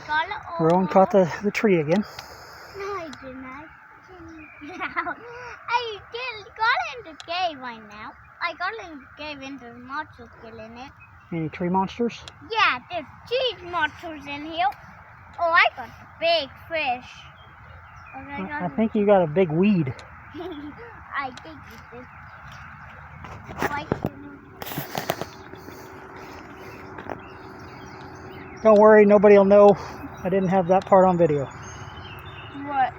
got it all. Rowan caught the tree again. No, I didn't. I got in the cave right now. I got in the cave and there's monsters killing it. Any tree monsters? Yeah, there's cheese monsters in here. Oh, I got the big fish. I think you got a big weed. I think it is. Don't worry, nobody will know. I didn't have that part on video. What?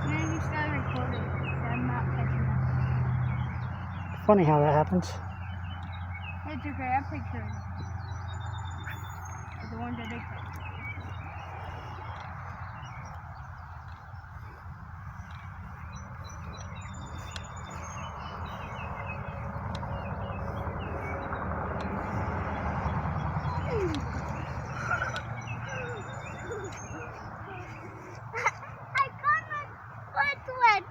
Maybe start recording. I'm not catching it. Funny how that happens. It's okay, I picture it. The one that they took. I got my foot wet.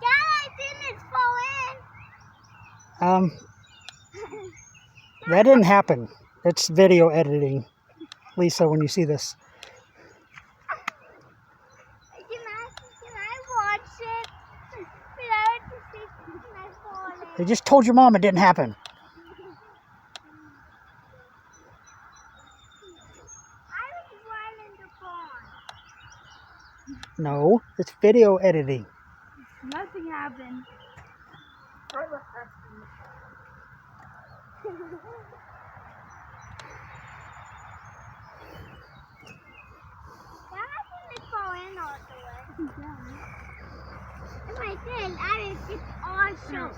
Dad, I didn't fall in. That didn't happen. It's video editing, Lisa, when you see this. Can I watch it? Can I fall in? They just told your mom it didn't happen. I was right in the pond. No, it's video editing. Nothing happened. Why didn't it fall in all the way? If I did, I would get awesome.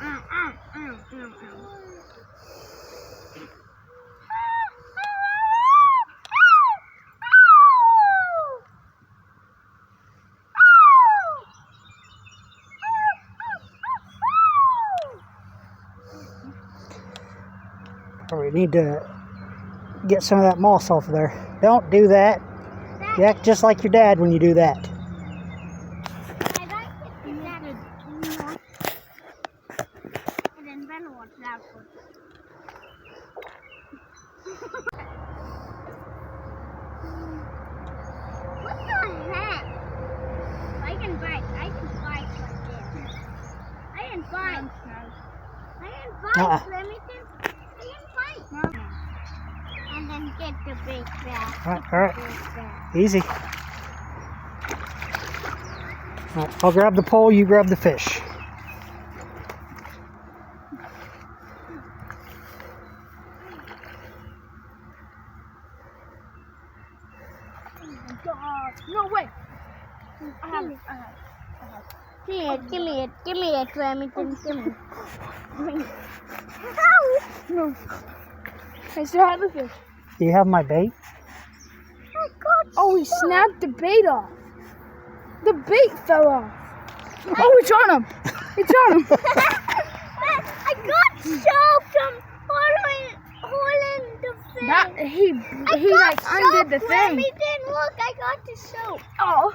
We need to get some of that moss off of there. Don't do that. You act just like your dad when you do that. I like it because that is more. And then Ben wants that one. What the heck? I can bite like this. I can bite. Let me see. I can bite. And then get the big bag. All right. Easy. All right, I'll grab the pole, you grab the fish. No way. I have it. Give me it, Remington, give me. No. I still have the fish. Do you have my bait? Oh, he snapped the bait off. The bait fell off. Oh, it's on him. It's on him. I got soap from holding the thing. That, he like undid the thing. Remington, look, I got the soap. Oh.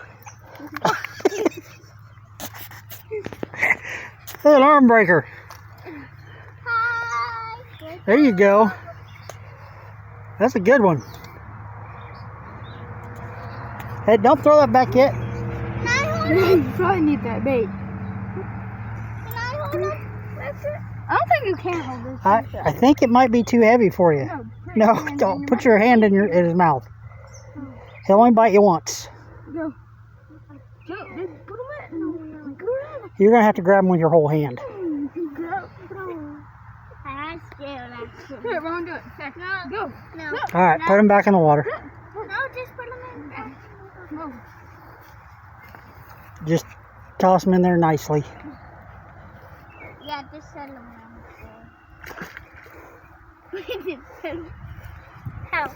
Hey, alarm breaker. Hi. There you go. That's a good one. Hey, don't throw that back yet. Can I hold it? You probably need that bait. Can I hold it? I don't think you can hold this. I think it might be too heavy for you. No, don't put your hand in his mouth. He'll only bite you once. Go. You're gonna have to grab him with your whole hand. I'm scared. Here, Ron, do it. Go. No. All right, put him back in the water. No, just put him in. No. Just toss him in there nicely. Yeah, just set him down. Help.